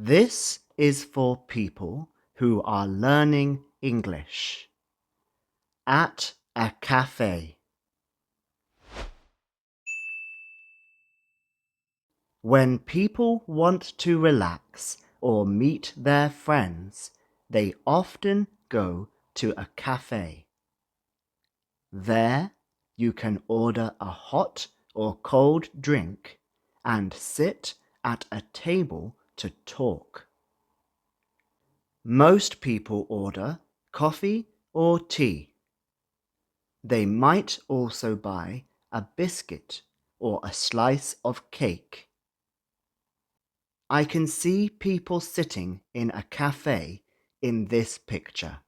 This is for people who are learning English at a cafe. When people want to relax or meet their friends, they often go to a cafe. There, you can order a hot or cold drink and sit at a table to talk. Most people order coffee or tea. They might also buy a biscuit or a slice of cake. I can see people sitting in a cafe in this picture.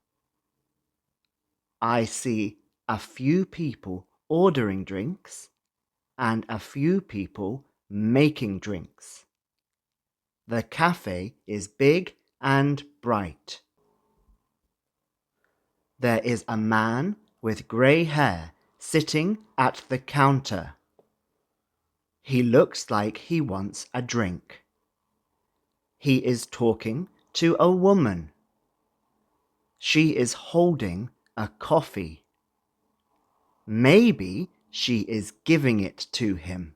I see a few people ordering drinks and a few people making drinks. The cafe is big and bright. There is a man with grey hair sitting at the counter. He looks like he wants a drink. He is talking to a woman. She is holding a coffee. Maybe she is giving it to him.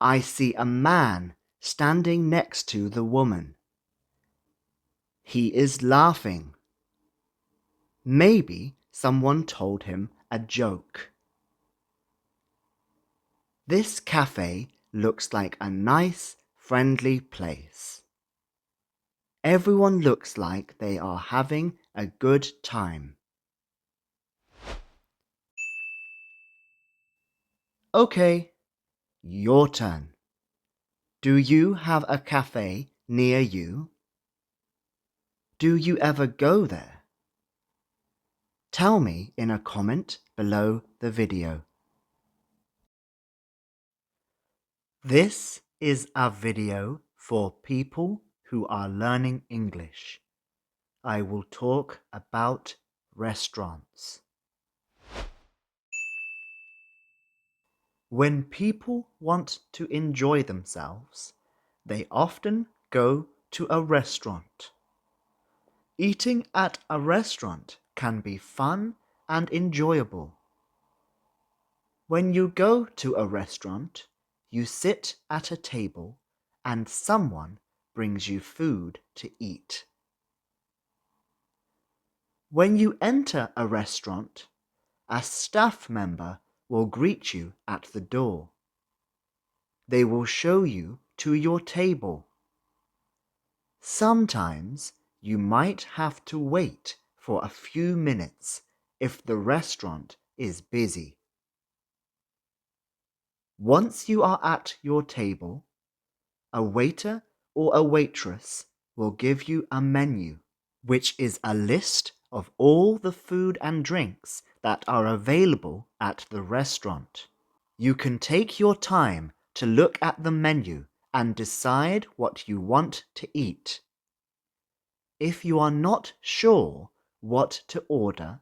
I see a man standing next to the woman. He is laughing. Maybe someone told him a joke. This cafe looks like a nice, friendly place. Everyone looks like they are having a good time. Okay, your turn. Do you have a cafe near you? Do you ever go there? Tell me in a comment below the video. This is a video for people who are learning English. I will talk about restaurants. When people want to enjoy themselves, they often go to a restaurant. Eating at a restaurant can be fun and enjoyable. When you go to a restaurant, you sit at a table and someone brings you food to eat. When you enter a restaurant, a staff member will greet you at the door. They will show you to your table. Sometimes you might have to wait for a few minutes if the restaurant is busy. Once you are at your table, a waiter or a waitress will give you a menu, which is a list of all the food and drinks that are available at the restaurant. You can take your time to look at the menu and decide what you want to eat. If you are not sure what to order,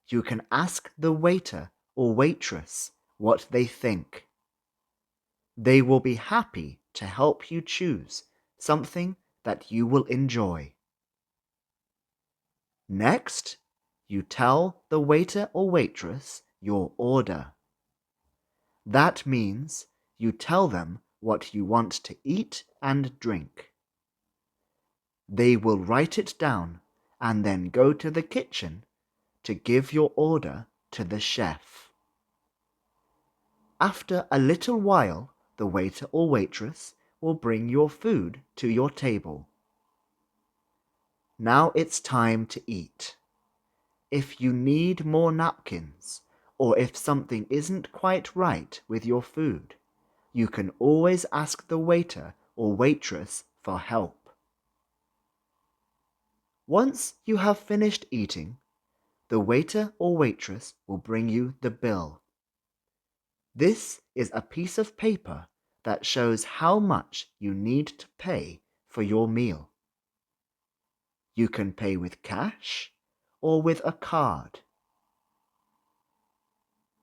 you can ask the waiter or waitress what they think. They will be happy to help you choose something that you will enjoy. Next, you tell the waiter or waitress your order. That means you tell them what you want to eat and drink. They will write it down and then go to the kitchen to give your order to the chef. After a little while, the waiter or waitress will bring your food to your table. Now it's time to eat. If you need more napkins, or if something isn't quite right with your food, you can always ask the waiter or waitress for help. Once you have finished eating, the waiter or waitress will bring you the bill. This is a piece of paper that shows how much you need to pay for your meal. You can pay with cash or with a card.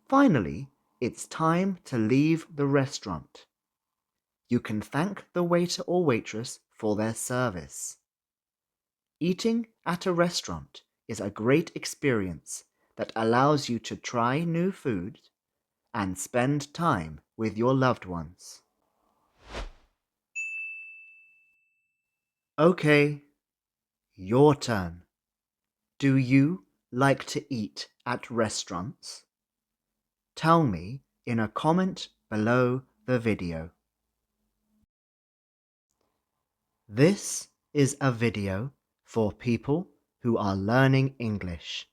Finally, it's time to leave the restaurant. You can thank the waiter or waitress for their service. Eating at a restaurant is a great experience that allows you to try new food and spend time with your loved ones. Okay, your turn. Do you like to eat at restaurants? Tell me in a comment below the video. This is a video for people who are learning English.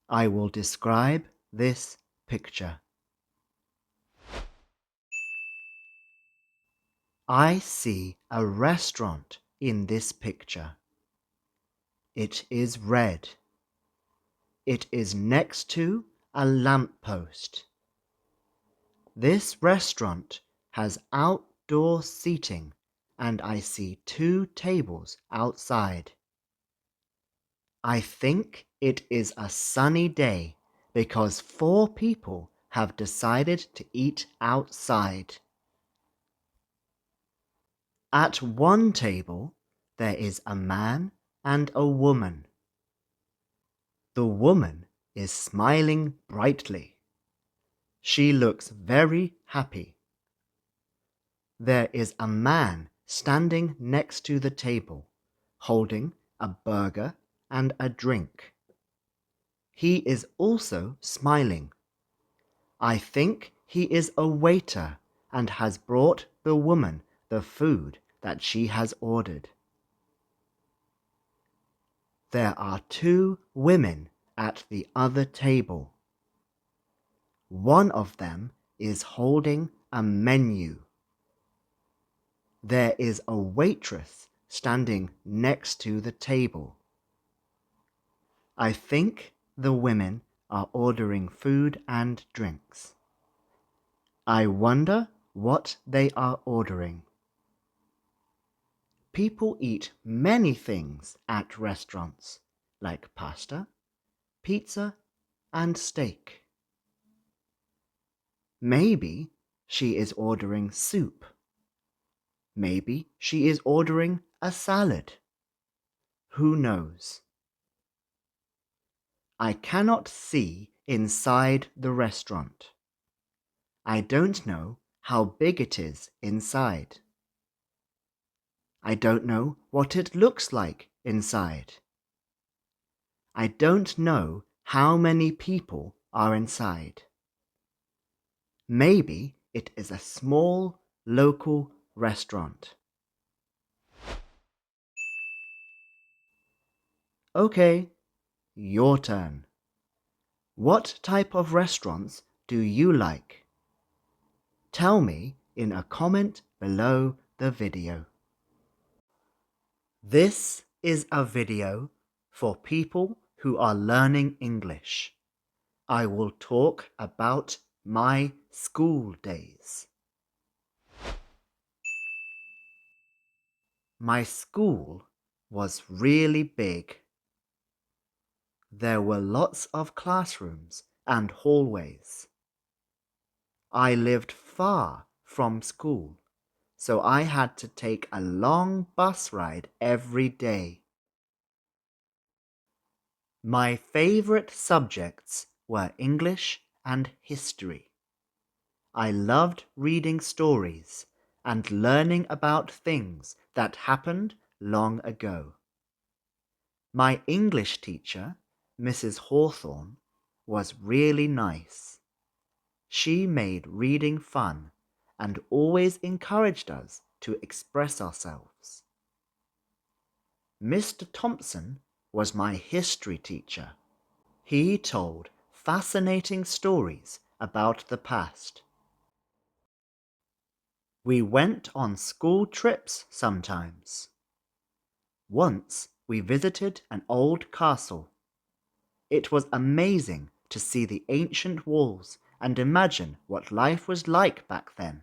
I will describe this picture. I see a restaurant in this picture. It is red. It is next to a lamppost. This restaurant has outdoor seating and I see 2 tables outside. I think it is a sunny day because 4 people have decided to eat outside. At one table, there is a man and a woman. The woman is smiling brightly. She looks very happy. There is a man standing next to the table, holding a burger and a drink. He is also smiling. I think he is a waiter and has brought the woman the food that she has ordered. There are 2 women at the other table. One of them is holding a menu. There is a waitress standing next to the table. I think the women are ordering food and drinks. I wonder what they are ordering. People eat many things at restaurants, like pasta, pizza, and steak. Maybe she is ordering soup. Maybe she is ordering a salad. Who knows? I cannot see inside the restaurant. I don't know how big it is inside. I don't know what it looks like inside. I don't know how many people are inside. Maybe it is a small local restaurant. Okay, your turn. What type of restaurants do you like? Tell me in a comment below the video. This is a video for people who are learning English. I will talk about my school days. My school was really big. There were lots of classrooms and hallways. I lived far from school, so I had to take a long bus ride every day. My favorite subjects were English and history. I loved reading stories and learning about things that happened long ago. My English teacher, Mrs. Hawthorne, was really nice. She made reading fun and always encouraged us to express ourselves. Mr. Thompson was my history teacher. He told fascinating stories about the past. We went on school trips sometimes. Once we visited an old castle. It was amazing to see the ancient walls and imagine what life was like back then.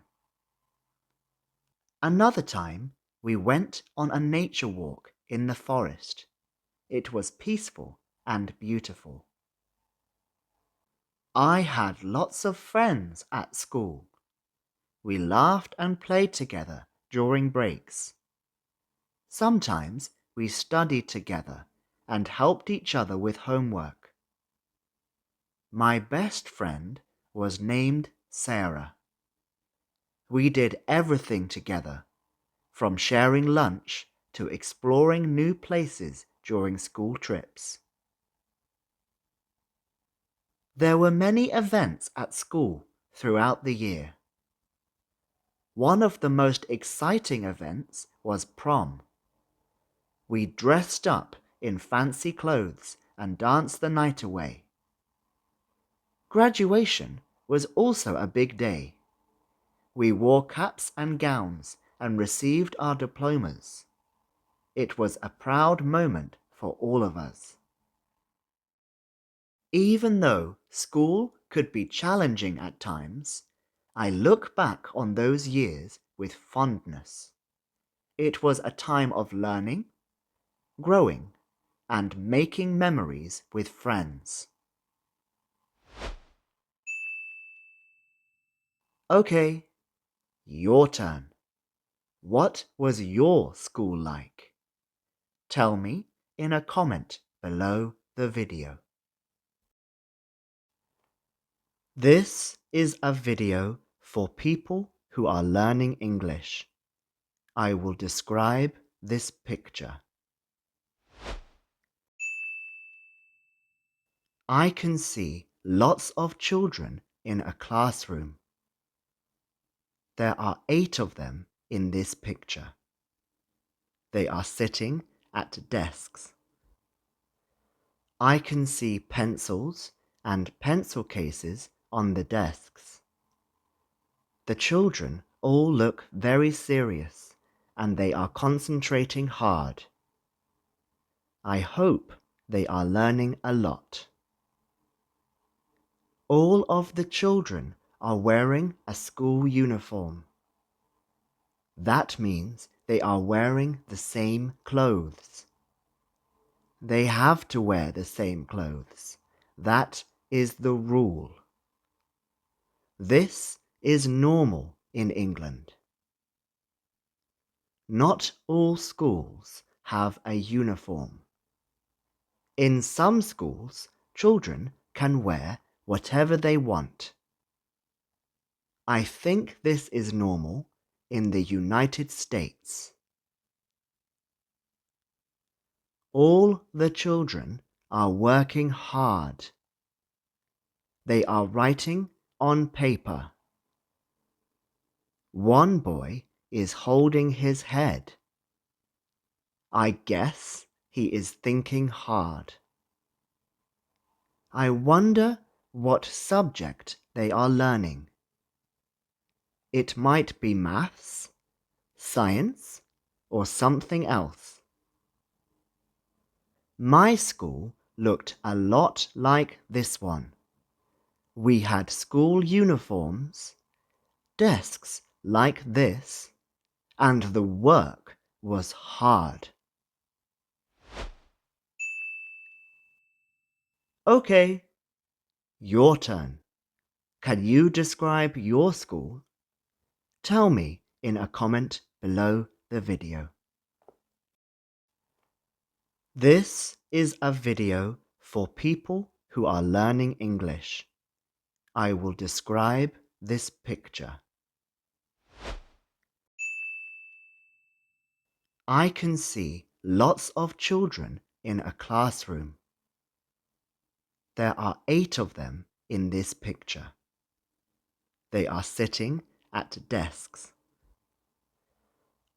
Another time, we went on a nature walk in the forest. It was peaceful and beautiful. I had lots of friends at school. We laughed and played together during breaks. Sometimes we studied together and helped each other with homework. My best friend was named Sarah. We did everything together, from sharing lunch to exploring new places during school trips. There were many events at school throughout the year. One of the most exciting events was prom. We dressed up in fancy clothes and danced the night away. Graduation was also a big day. We wore caps and gowns and received our diplomas. It was a proud moment for all of us. Even though school could be challenging at times, I look back on those years with fondness. It was a time of learning, growing, and making memories with friends. Okay, your turn. What was your school like? Tell me in a comment below the video. This is a video for people who are learning English. I will describe this picture. I can see lots of children in a classroom. There are 8 of them in this picture. They are sitting at desks. I can see pencils and pencil cases on the desks. The children all look very serious and they are concentrating hard. I hope they are learning a lot. All of the children are wearing a school uniform. That means they are wearing the same clothes. They have to wear the same clothes. That is the rule. This is normal in England. Not all schools have a uniform. In some schools, children can wear whatever they want. I think this is normal in the United States. All the children are working hard. They are writing on paper. One boy is holding his head. I guess he is thinking hard. I wonder what subject they are learning. It might be maths, science, or something else. My school looked a lot like this one. We had school uniforms, desks like this, and the work was hard. Okay, your turn. Can you describe your school? Tell me in a comment below the video. This is a video for people who are learning English. I will describe this picture. I can see lots of children in a classroom. There are 8 of them in this picture. They are sitting at desks.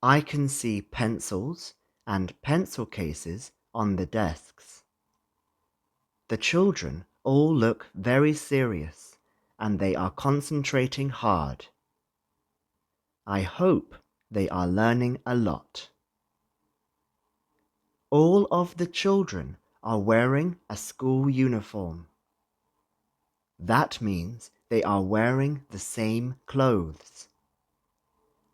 I can see pencils and pencil cases on the desks. The children all look very serious and they are concentrating hard. I hope they are learning a lot. All of the children are wearing a school uniform. That means they are wearing the same clothes.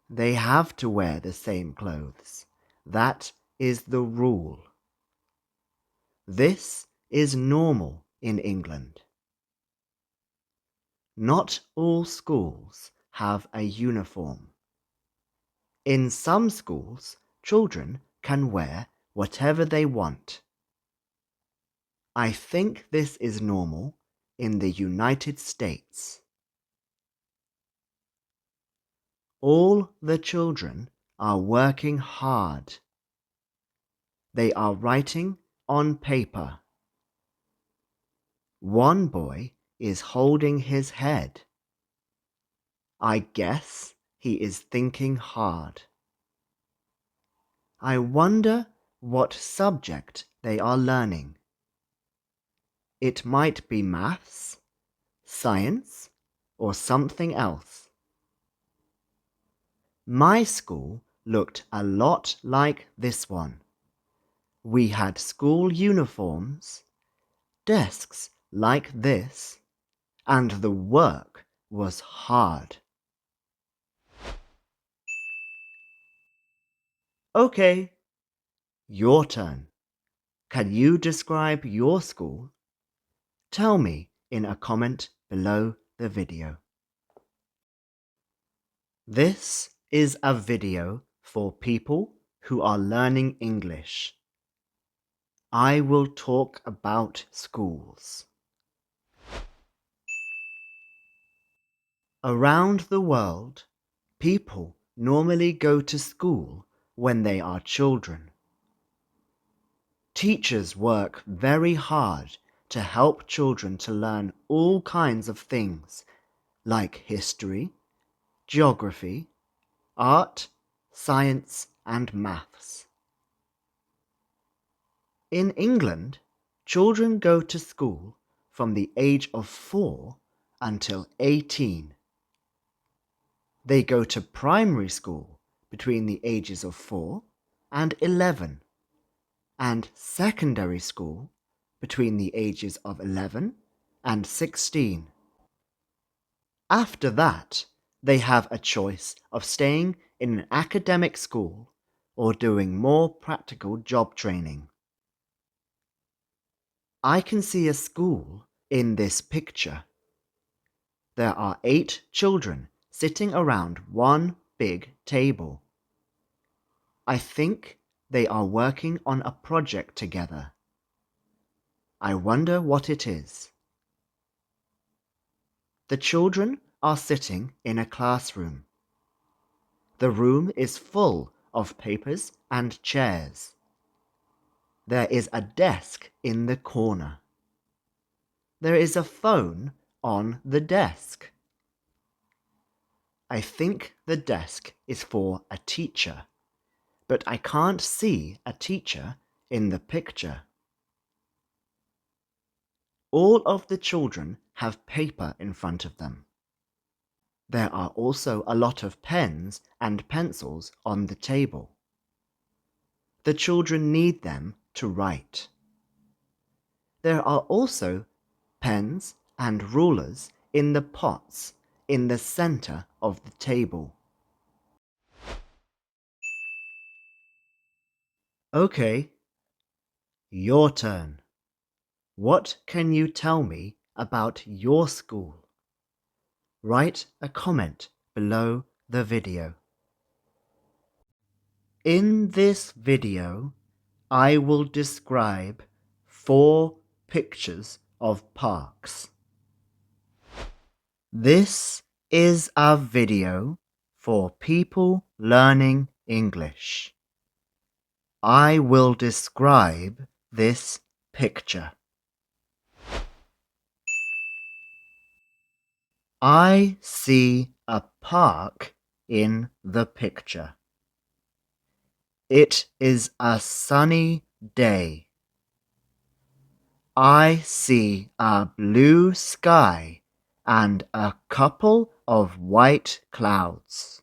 They have to wear the same clothes. That is the rule. This is normal in England. Not all schools have a uniform. In some schools, children can wear whatever they want. I think this is normal in the United States. All the children are working hard. They are writing on paper. One boy is holding his head. I guess he is thinking hard. I wonder what subject they are learning. It might be maths, science, or something else. My school looked a lot like this one. We had school uniforms, desks like this, and the work was hard. Okay, your turn. Can you describe your school? Tell me in a comment below the video. This is a video for people who are learning English. I will talk about schools. Around the world, people normally go to school when they are children. Teachers work very hard to help children to learn all kinds of things like history, geography, art, science, and maths. In England, children go to school from the age of 4 until 18. They go to primary school between the ages of 4 and 11, and secondary school between the ages of 11 and 16. After that, they have a choice of staying in an academic school or doing more practical job training. I can see a school in this picture. There are 8 children sitting around one big table. I think they are working on a project together. I wonder what it is. The children are sitting in a classroom. The room is full of papers and chairs. There is a desk in the corner. There is a phone on the desk. I think the desk is for a teacher, but I can't see a teacher in the picture. All of the children have paper in front of them. There are also a lot of pens and pencils on the table. The children need them to write. There are also pens and rulers in the pots in the center of the table. Okay, your turn. What can you tell me about your school? Write a comment below the video. In this video, I will describe 4 pictures of parks. This is a video for people learning English. I will describe this picture. I see a park in the picture. It is a sunny day. I see a blue sky and a couple of white clouds.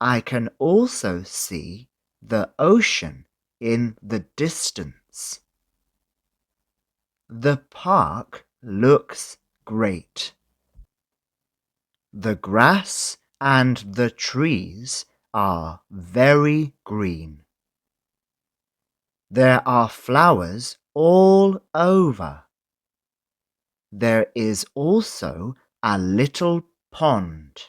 I can also see the ocean in the distance. The park looks great. The grass and the trees are very green. There are flowers all over. There is also a little pond.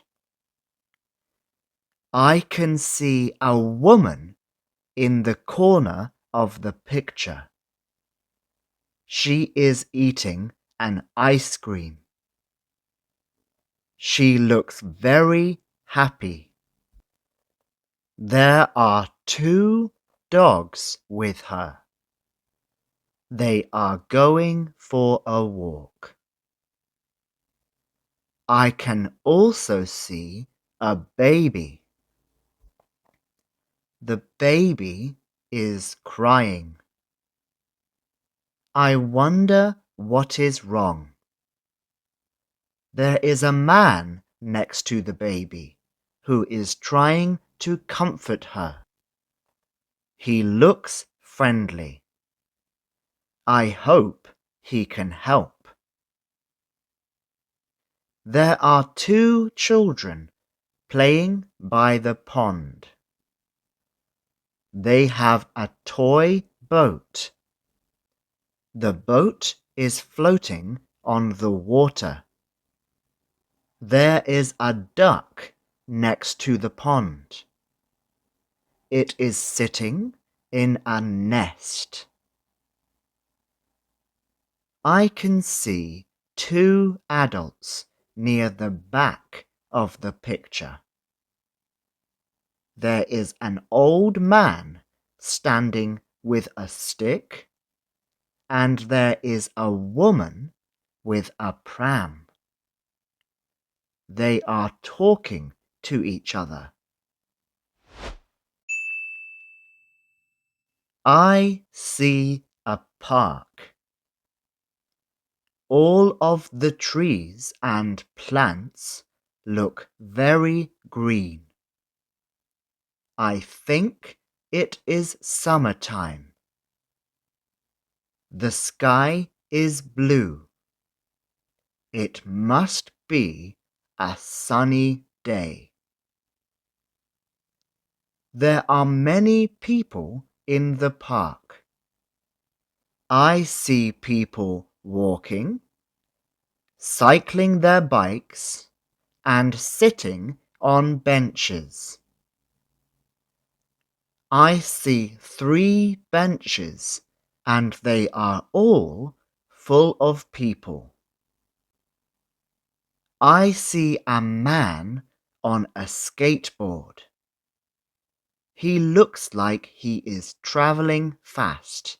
I can see a woman in the corner of the picture. She is eating an ice cream. She looks very happy. There are two dogs with her. They are going for a walk. I can also see a baby. The baby is crying. I wonder what is wrong. There is a man next to the baby who is trying to comfort her. He looks friendly. I hope he can help. There are two children playing by the pond. They have a toy boat. The boat is floating on the water. There is a duck next to the pond. It is sitting in a nest. I can see two adults near the back of the picture. There is an old man standing with a stick, and there is a woman with a pram. They are talking to each other. I see a park. All of the trees and plants look very green. I think it is summertime. The sky is blue. It must be a sunny day. There are many people in the park. I see people walking, cycling their bikes, and sitting on benches. I see 3 benches, and they are all full of people. I see a man on a skateboard. He looks like he is traveling fast.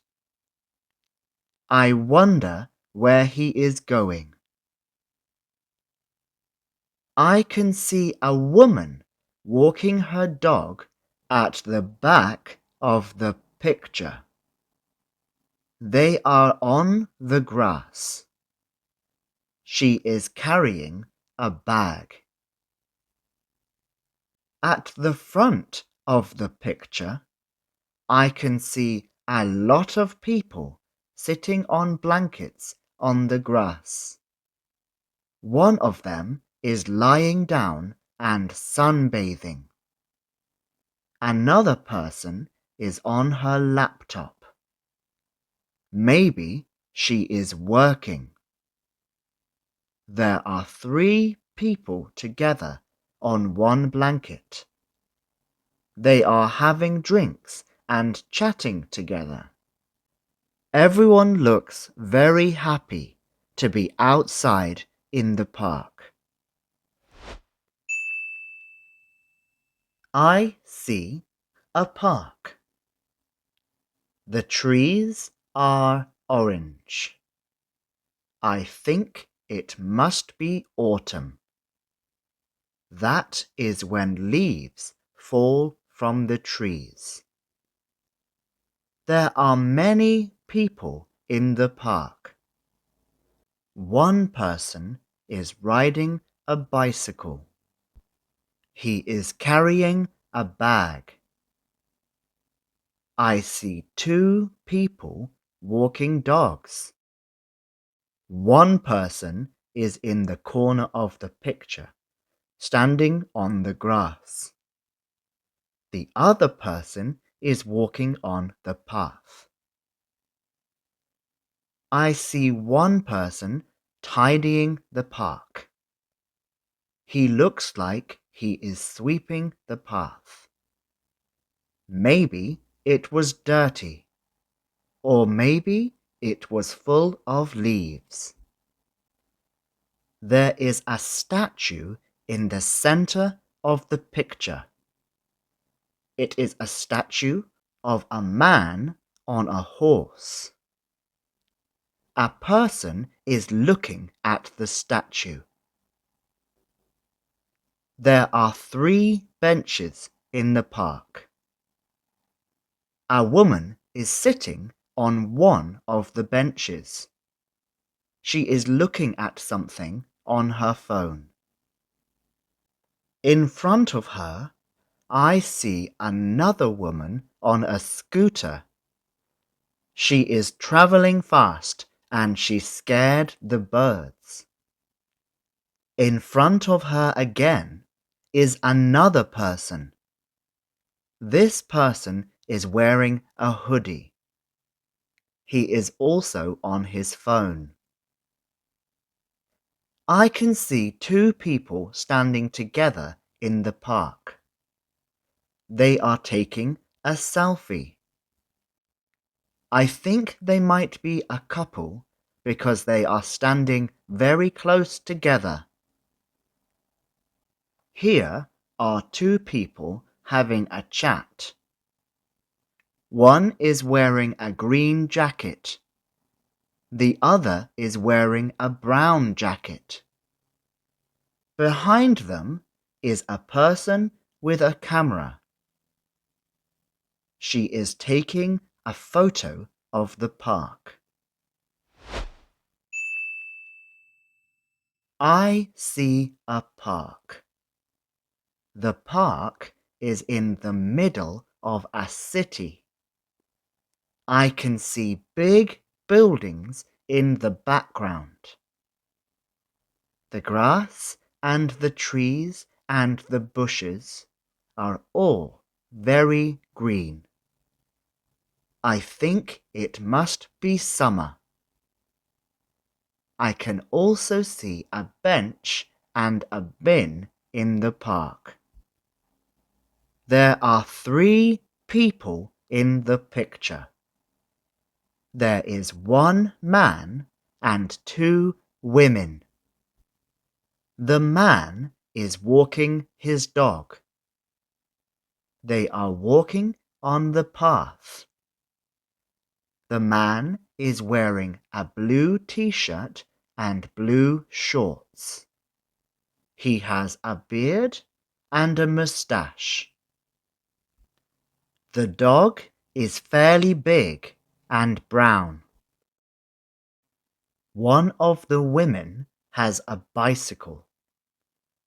I wonder where he is going. I can see a woman walking her dog at the back of the picture. They are on the grass. She is carrying a bag. At the front of the picture, I can see a lot of people sitting on blankets on the grass. One of them is lying down and sunbathing. Another person is on her laptop. Maybe she is working. There are 3 people together on one blanket. They are having drinks and chatting together. Everyone looks very happy to be outside in the park. I see a park. The trees are orange. I think it must be autumn. That is when leaves fall from the trees. There are many people in the park. One person is riding a bicycle. He is carrying a bag. I see 2 people walking dogs. One person is in the corner of the picture, standing on the grass. The other person is walking on the path. I see one person tidying the park. He looks like he is sweeping the path. Maybe it was dirty, or maybe it was full of leaves. There is a statue in the center of the picture. It is a statue of a man on a horse. A person is looking at the statue. There are 3 benches in the park. A woman is sitting on one of the benches. She is looking at something on her phone. In front of her, I see another woman on a scooter. She is traveling fast and she scared the birds. In front of her again is another person. This person is wearing a hoodie. He is also on his phone. I can see 2 people standing together in the park. They are taking a selfie. I think they might be a couple because they are standing very close together. Here are 2 people having a chat. One is wearing a green jacket. The other is wearing a brown jacket. Behind them is a person with a camera. She is taking a photo of the park. I see a park. The park is in the middle of a city. I can see big buildings in the background. The grass and the trees and the bushes are all very green. I think it must be summer. I can also see a bench and a bin in the park. There are 3 people in the picture. There is 1 man and 2 women. The man is walking his dog. They are walking on the path. The man is wearing a blue t-shirt and blue shorts. He has a beard and a mustache. The dog is fairly big and brown. One of the women has a bicycle.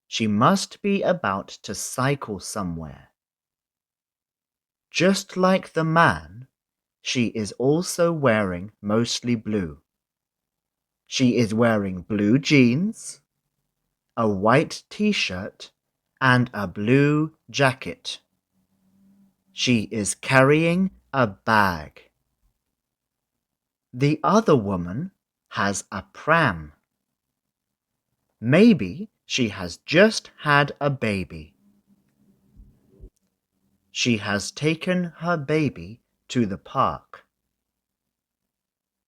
She must be about to cycle somewhere. Just like the man, she is also wearing mostly blue. She is wearing blue jeans, a white t-shirt, and a blue jacket. She is carrying a bag. The other woman has a pram. Maybe she has just had a baby. She has taken her baby to the park.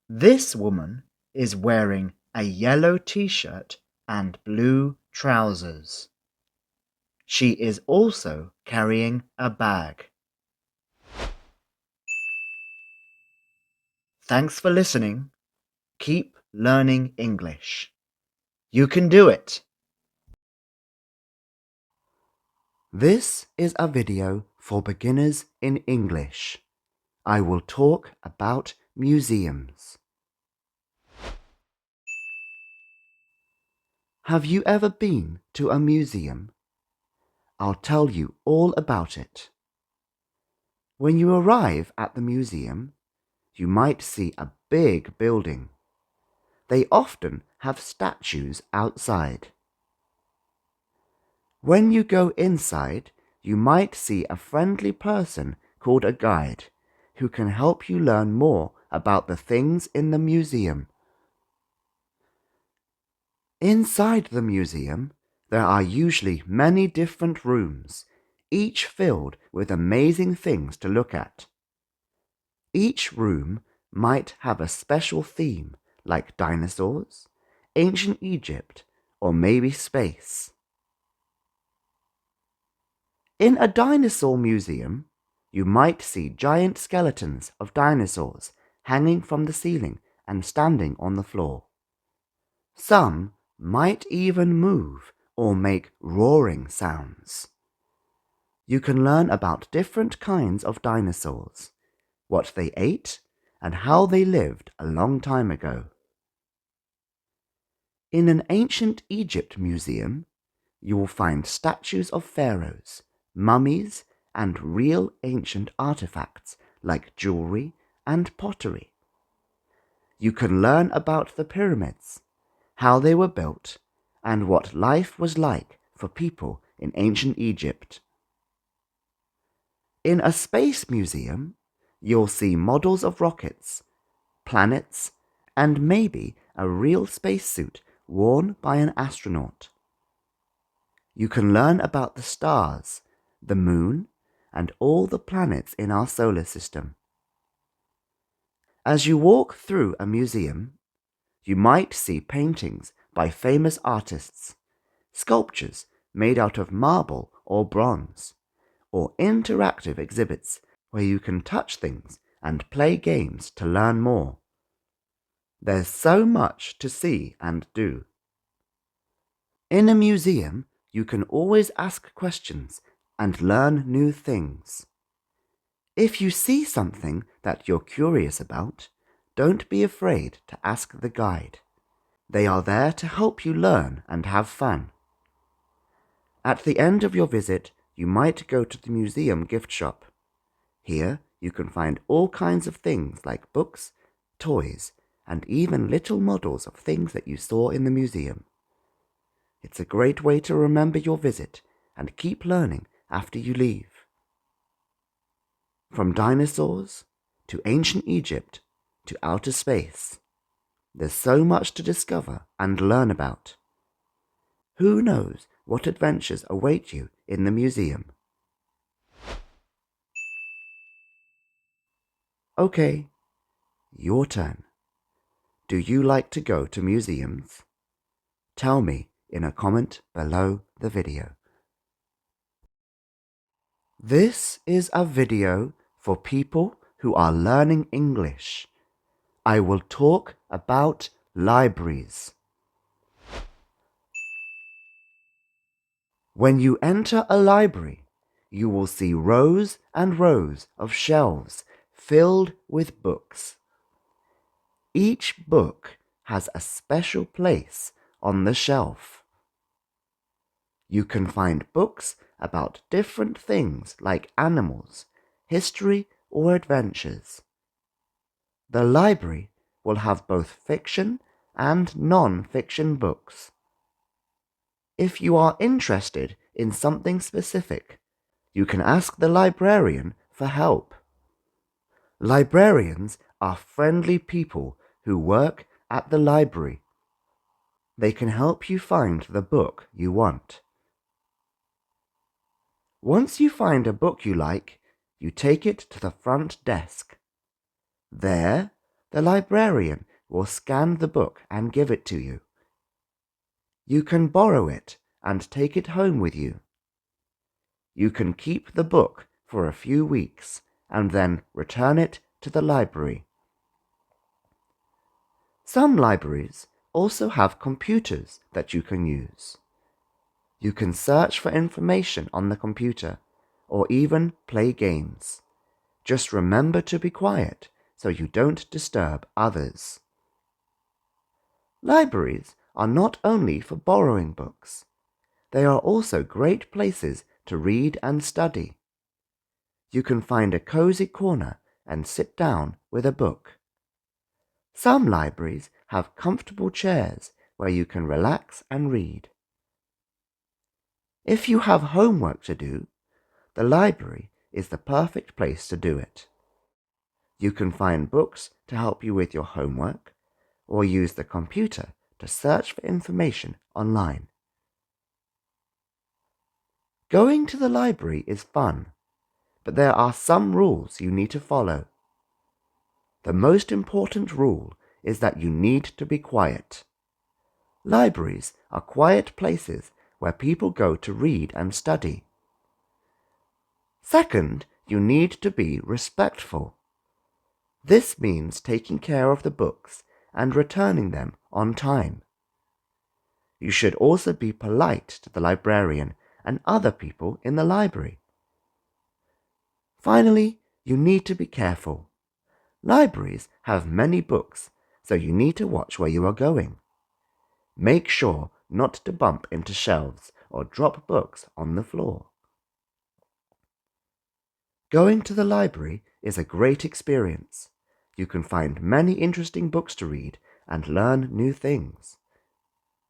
This woman is wearing a yellow t-shirt and blue trousers. She is also carrying a bag. Thanks for listening. Keep learning English. You can do it. This is a video for beginners in English. I will talk about museums. Have you ever been to a museum? I'll tell you all about it. When you arrive at the museum, you might see a big building. They often have statues outside. When you go inside, you might see a friendly person called a guide who can help you learn more about the things in the museum. Inside the museum, There are usually many different rooms, each filled with amazing things to look at. Each room might have a special theme, like dinosaurs, ancient Egypt, or maybe space. In a dinosaur museum, you might see giant skeletons of dinosaurs hanging from the ceiling and standing on the floor. Some might even move or make roaring sounds. You can learn about different kinds of dinosaurs, what they ate, and how they lived a long time ago. In an ancient Egypt museum, you will find statues of pharaohs, mummies, and real ancient artifacts like jewelry and pottery. You can learn about the pyramids, how they were built, and what life was like for people in ancient Egypt. In a space museum, you'll see models of rockets, planets, and maybe a real spacesuit worn by an astronaut. You can learn about the stars, the moon, and all the planets in our solar system. As you walk through a museum, you might see paintings by famous artists, sculptures made out of marble or bronze, or interactive exhibits where you can touch things and play games to learn more. There's so much to see and do. In a museum, you can always ask questions and learn new things. If you see something that you're curious about, don't be afraid to ask the guide. They are there to help you learn and have fun. At the end of your visit, you might go to the museum gift shop. Here, you can find all kinds of things like books, toys, and even little models of things that you saw in the museum. It's a great way to remember your visit and keep learning after you leave. From dinosaurs to ancient Egypt to outer space, there's so much to discover and learn about. Who knows what adventures await you in the museum? Okay, your turn. Do you like to go to museums? Tell me in a comment below the video. This is a video for people who are learning English. I will talk about libraries. When you enter a library, you will see rows and rows of shelves filled with books. Each book has a special place on the shelf. You can find books about different things like animals, history, or adventures. The library will have both fiction and non-fiction books. If you are interested in something specific, you can ask the librarian for help. Librarians are friendly people who work at the library. They can help you find the book you want. Once you find a book you like, you take it to the front desk. There, the librarian will scan the book and give it to you. You can borrow it and take it home with you. You can keep the book for a few weeks and then return it to the library. Some libraries also have computers that you can use. You can search for information on the computer or even play games. Just remember to be quiet so you don't disturb others. Libraries are not only for borrowing books. They are also great places to read and study. You can find a cozy corner and sit down with a book. Some libraries have comfortable chairs where you can relax and read. If you have homework to do, the library is the perfect place to do it. You can find books to help you with your homework, or use the computer to search for information online. Going to the library is fun, but there are some rules you need to follow. The most important rule is that you need to be quiet. Libraries are quiet places where people go to read and study. Second, you need to be respectful. This means taking care of the books and returning them on time. You should also be polite to the librarian and other people in the library. Finally, you need to be careful. Libraries have many books, so you need to watch where you are going. Make sure not to bump into shelves or drop books on the floor. Going to the library is a great experience. You can find many interesting books to read and learn new things.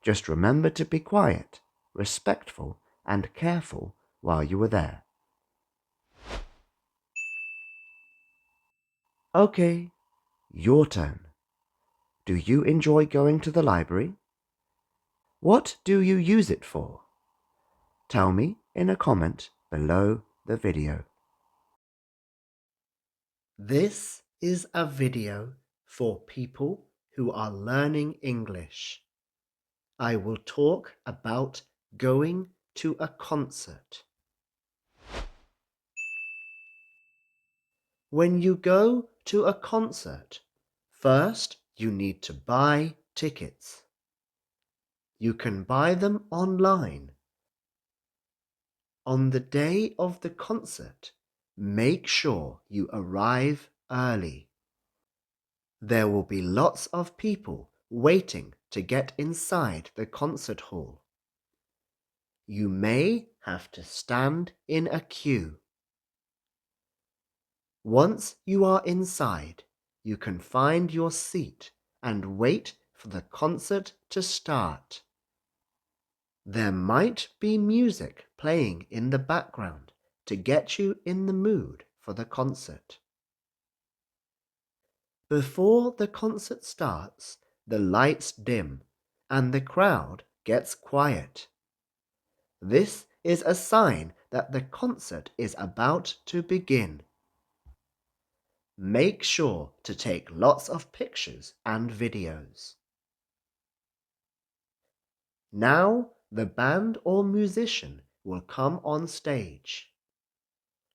Just remember to be quiet, respectful, and careful while you are there. Okay, your turn. Do you enjoy going to the library? What do you use it for? Tell me in a comment below the video. This is a video for people who are learning English. I will talk about going to a concert. When you go to a concert, first you need to buy tickets. You can buy them online. On the day of the concert, make sure you arrive early. There will be lots of people waiting to get inside the concert hall. You may have to stand in a queue. Once you are inside, you can find your seat and wait for the concert to start. There might be music playing in the background to get you in the mood for the concert. Before the concert starts, the lights dim and the crowd gets quiet. This is a sign that the concert is about to begin. Make sure to take lots of pictures and videos. Now the band or musician will come on stage.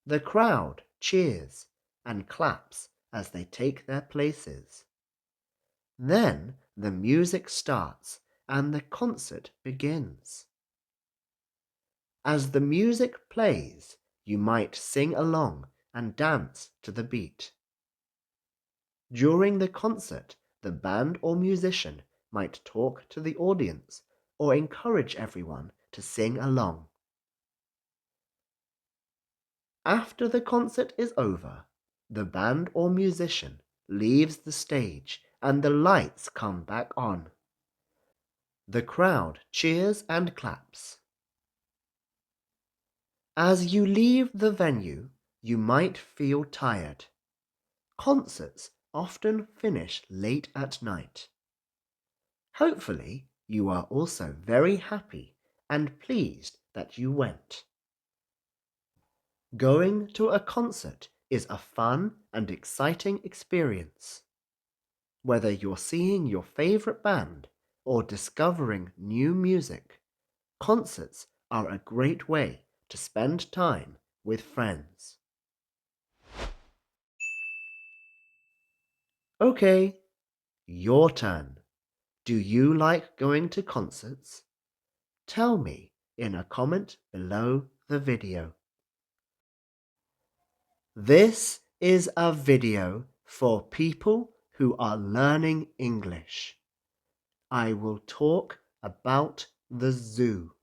The crowd cheers and claps as they take their places. Then the music starts and the concert begins. As the music plays, you might sing along and dance to the beat. During the concert, the band or musician might talk to the audience or encourage everyone to sing along. After the concert is over, the band or musician leaves the stage and the lights come back on. The crowd cheers and claps. As you leave the venue, you might feel tired. Concerts often finish late at night. Hopefully, you are also very happy and pleased that you went. Going to a concert is a fun and exciting experience. Whether you're seeing your favorite band or discovering new music, concerts are a great way to spend time with friends. Okay, your turn. Do you like going to concerts? Tell me in a comment below the video. This is a video for people who are learning English. I will talk about the zoo.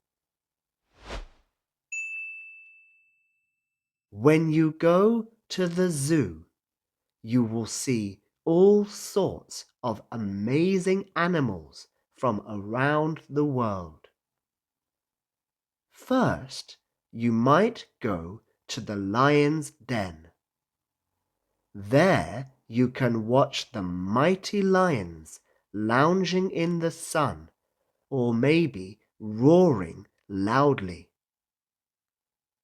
When you go to the zoo, you will see all sorts of amazing animals from around the world. First, you might go to the lion's den. There you can watch the mighty lions lounging in the sun or maybe roaring loudly.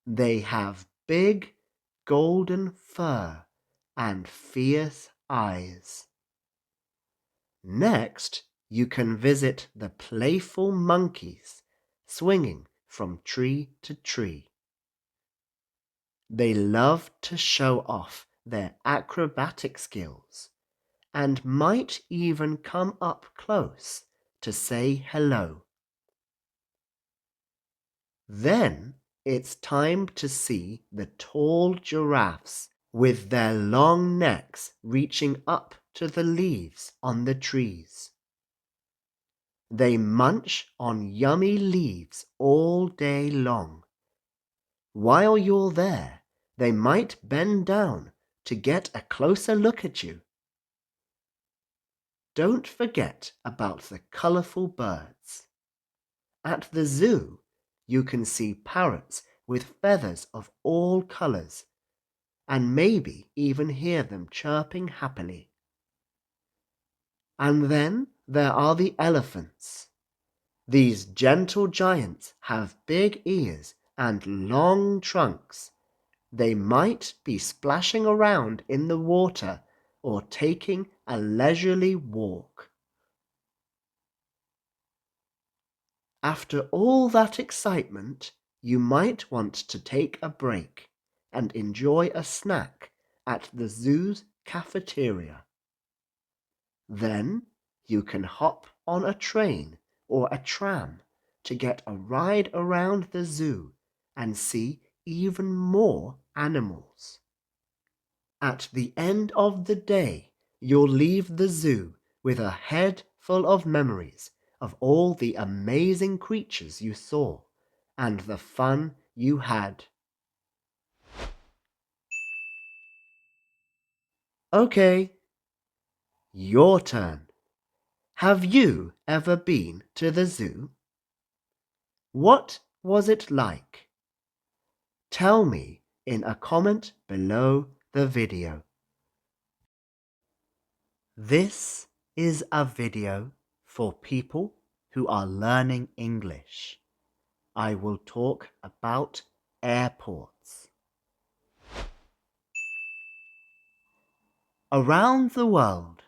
They have big golden fur and fierce eyes. Next, you can visit the playful monkeys swinging from tree to tree. They love to show off their acrobatic skills and might even come up close to say hello. Then it's time to see the tall giraffes with their long necks reaching up to the leaves on the trees. They munch on yummy leaves all day long. While you're there, they might bend down to get a closer look at you. Don't forget about the colorful birds. At the zoo, you can see parrots with feathers of all colors and maybe even hear them chirping happily. And then there are the elephants. These gentle giants have big ears and long trunks. They might be splashing around in the water or taking a leisurely walk. After all that excitement, you might want to take a break and enjoy a snack at the zoo's cafeteria. Then you can hop on a train or a tram to get a ride around the zoo and see even more animals. At the end of the day, you'll leave the zoo with a head full of memories of all the amazing creatures you saw and the fun you had. Okay, your turn. Have you ever been to the zoo? What was it like? Tell me in a comment below the video. This is a video for people who are learning English. I will talk about airports. Around the world,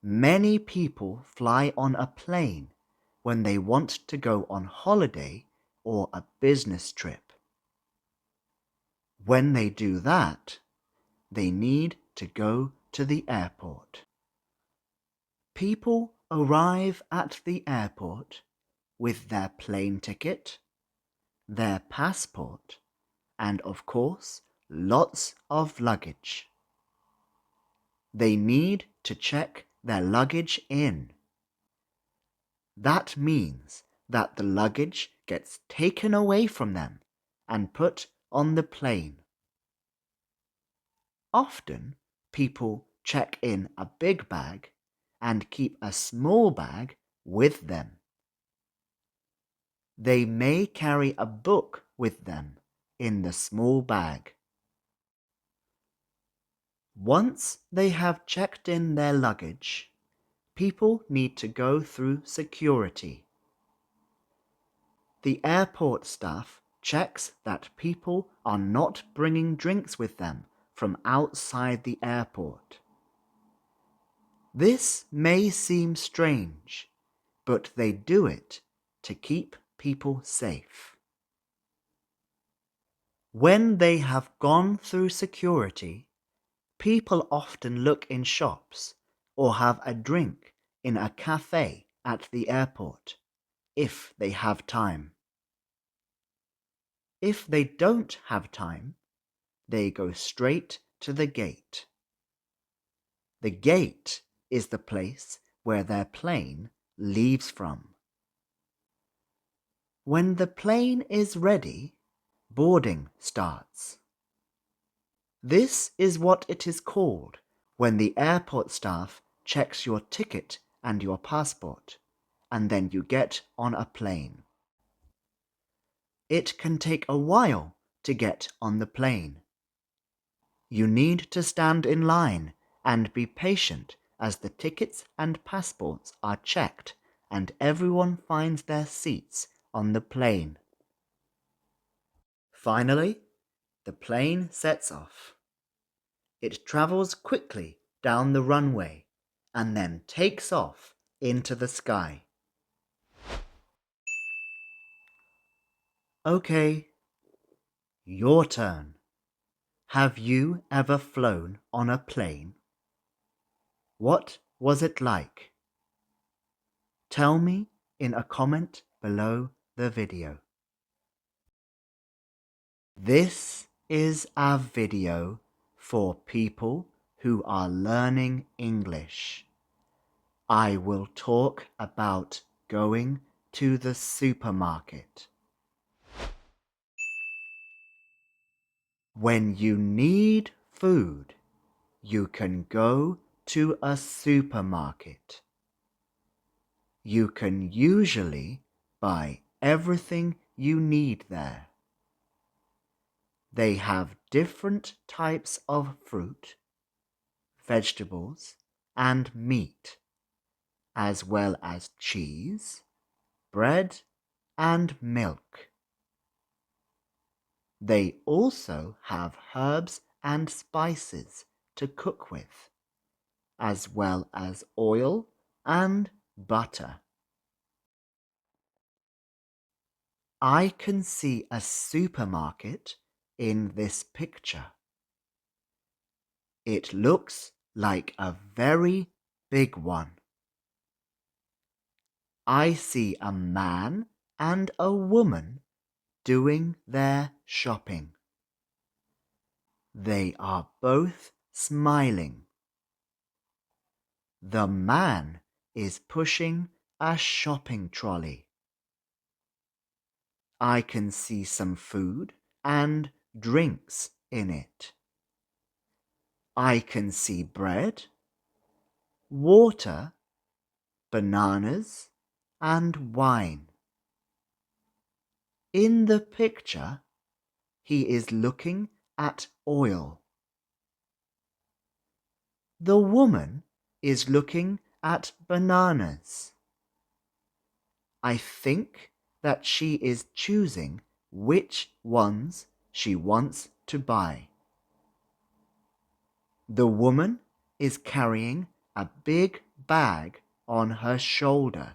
many people fly on a plane when they want to go on holiday or a business trip. When they do that, they need to go to the airport. People arrive at the airport with their plane ticket, their passport, and of course, lots of luggage. They need to check their luggage in. That means that the luggage gets taken away from them and put on the plane. Often, people check in a big bag and keep a small bag with them. They may carry a book with them in the small bag. Once they have checked in their luggage, people need to go through security. The airport staff checks that people are not bringing drinks with them from outside the airport. This may seem strange, but they do it to keep people safe. When they have gone through security, people often look in shops or have a drink in a cafe at the airport, if they have time. If they don't have time, they go straight to the gate. The gate is the place where their plane leaves from. When the plane is ready, boarding starts. This is what it is called when the airport staff checks your ticket and your passport, and then you get on a plane. It can take a while to get on the plane. You need to stand in line and be patient as the tickets and passports are checked and everyone finds their seats on the plane. Finally, The plane sets off. It travels quickly down the runway and then takes off into the sky. Okay, your turn. Have you ever flown on a plane? What was it like? Tell me in a comment below the video. This is a video for people who are learning English. I will talk about going to the supermarket. When you need food, you can go to a supermarket. You can usually buy everything you need there. They have different types of fruit, vegetables, and meat, as well as cheese, bread, and milk. They also have herbs and spices to cook with, as well as oil and butter. I can see a supermarket in this picture. It looks like a very big one. I see a man and a woman doing their shopping. They are both smiling. The man is pushing a shopping trolley. I can see some food and drinks in it. I can see bread, water, bananas, and wine. In the picture, he is looking at oil. The woman is looking at bananas. I think that she is choosing which ones she wants to buy. The woman is carrying a big bag on her shoulder.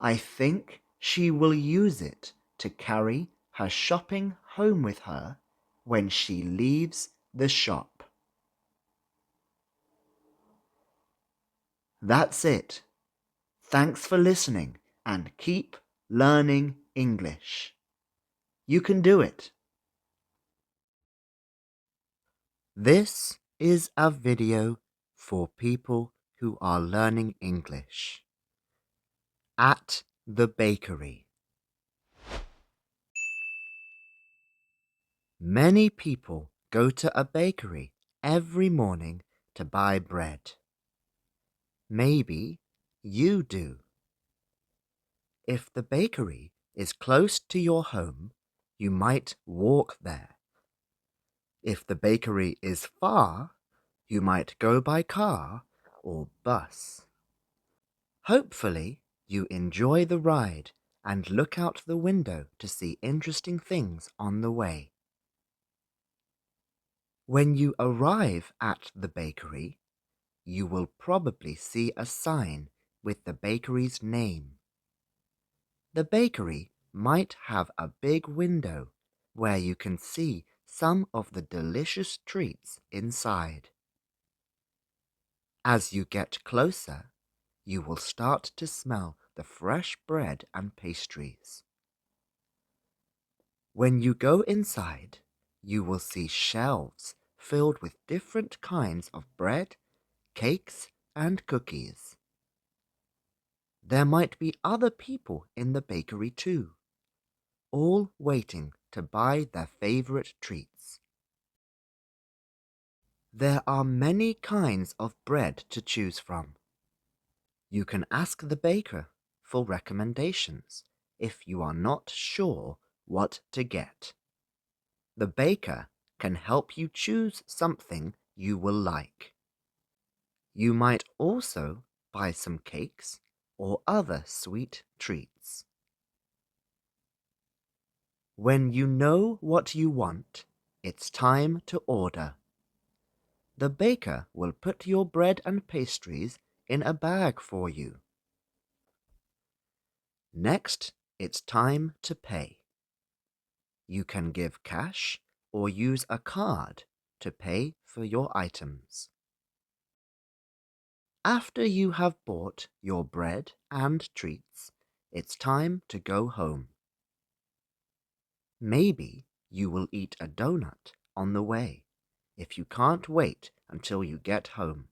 I think she will use it to carry her shopping home with her when she leaves the shop. That's it. Thanks for listening and keep learning English. You can do it. This is a video for people who are learning English. At the bakery. Many people go to a bakery every morning to buy bread. Maybe you do. If the bakery is close to your home, you might walk there. If the bakery is far, you might go by car or bus. Hopefully, you enjoy the ride and look out the window to see interesting things on the way. When you arrive at the bakery, you will probably see a sign with the bakery's name. The bakery might have a big window where you can see some of the delicious treats inside. As you get closer, you will start to smell the fresh bread and pastries. When you go inside, you will see shelves filled with different kinds of bread, cakes, and cookies. There might be other people in the bakery too, all waiting to buy their favorite treats. There are many kinds of bread to choose from. You can ask the baker for recommendations if you are not sure what to get. The baker can help you choose something you will like. You might also buy some cakes or other sweet treats. When you know what you want, it's time to order. The baker will put your bread and pastries in a bag for you. Next, it's time to pay. You can give cash or use a card to pay for your items. After you have bought your bread and treats, it's time to go home. Maybe you will eat a donut on the way if you can't wait until you get home.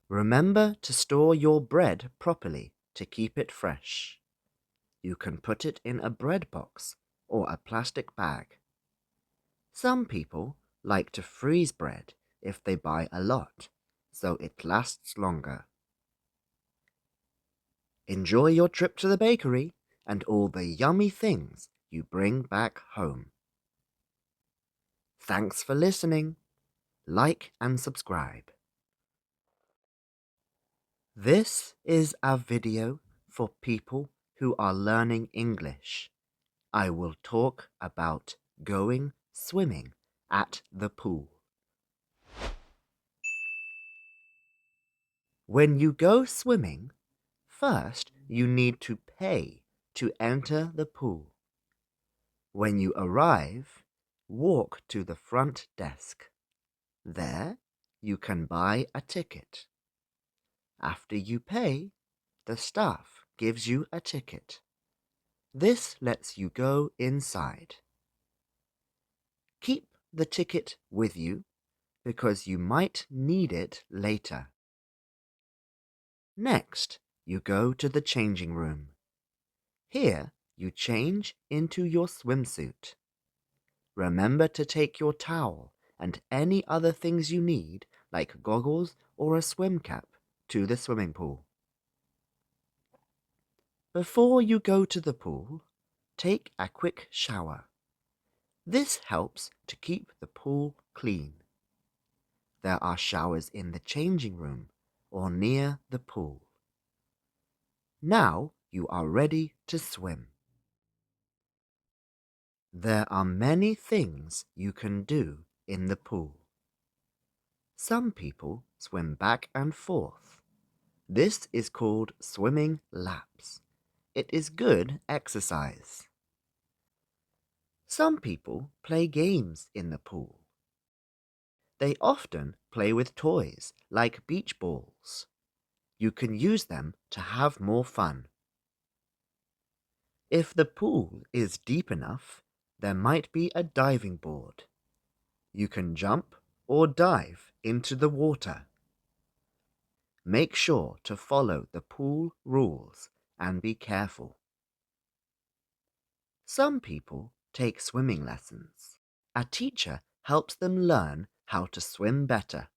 Remember to store your bread properly to keep it fresh. You can put it in a bread box or a plastic bag. Some people like to freeze bread if they buy a lot, so it lasts longer. Enjoy your trip to the bakery and all the yummy things you bring back home. Thanks for listening. Like and subscribe. This is a video for people who are learning English. I will talk about going swimming at the pool. When you go swimming, first you need to pay to enter the pool. When you arrive, walk to the front desk. There, you can buy a ticket. After you pay, the staff gives you a ticket. This lets you go inside. Keep the ticket with you because you might need it later. Next, you go to the changing room. Here, you change into your swimsuit. Remember to take your towel and any other things you need, like goggles or a swim cap, to the swimming pool. Before you go to the pool, take a quick shower. This helps to keep the pool clean. There are showers in the changing room or near the pool. Now you are ready to swim. There are many things you can do in the pool. Some people swim back and forth. This is called swimming laps. It is good exercise. Some people play games in the pool. They often play with toys like beach balls. You can use them to have more fun. If the pool is deep enough, there might be a diving board. You can jump or dive into the water. Make sure to follow the pool rules and be careful. Some people take swimming lessons. A teacher helps them learn how to swim better.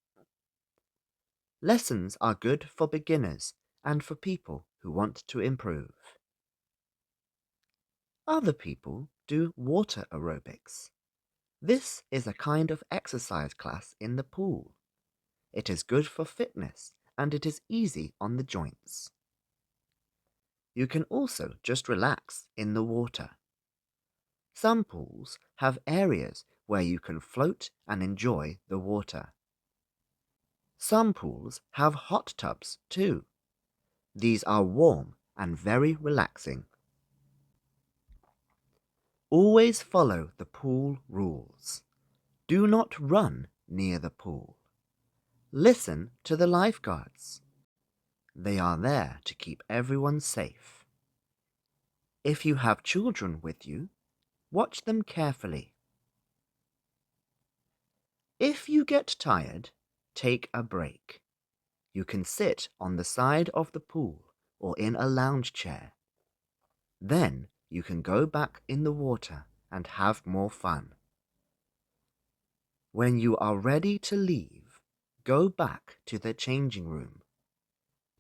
Lessons are good for beginners and for people who want to improve. Other people do water aerobics. This is a kind of exercise class in the pool. It is good for fitness and it is easy on the joints. You can also just relax in the water. Some pools have areas where you can float and enjoy the water. Some pools have hot tubs too. These are warm and very relaxing. Always follow the pool rules. Do not run near the pool. Listen to the lifeguards. They are there to keep everyone safe. If you have children with you, watch them carefully. If you get tired, take a break. You can sit on the side of the pool or in a lounge chair. Then you can go back in the water and have more fun. When you are ready to leave, go back to the changing room.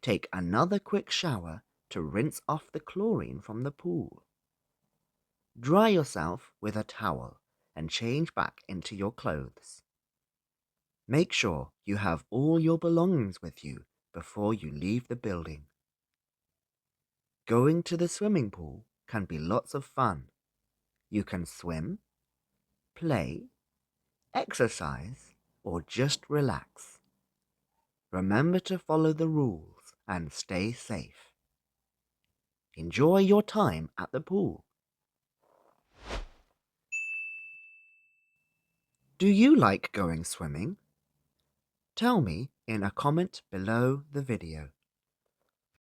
Take another quick shower to rinse off the chlorine from the pool. Dry yourself with a towel and change back into your clothes. Make sure you have all your belongings with you before you leave the building. Going to the swimming pool can be lots of fun. You can swim, play, exercise, or just relax. Remember to follow the rules and stay safe. Enjoy your time at the pool. Do you like going swimming? Tell me in a comment below the video.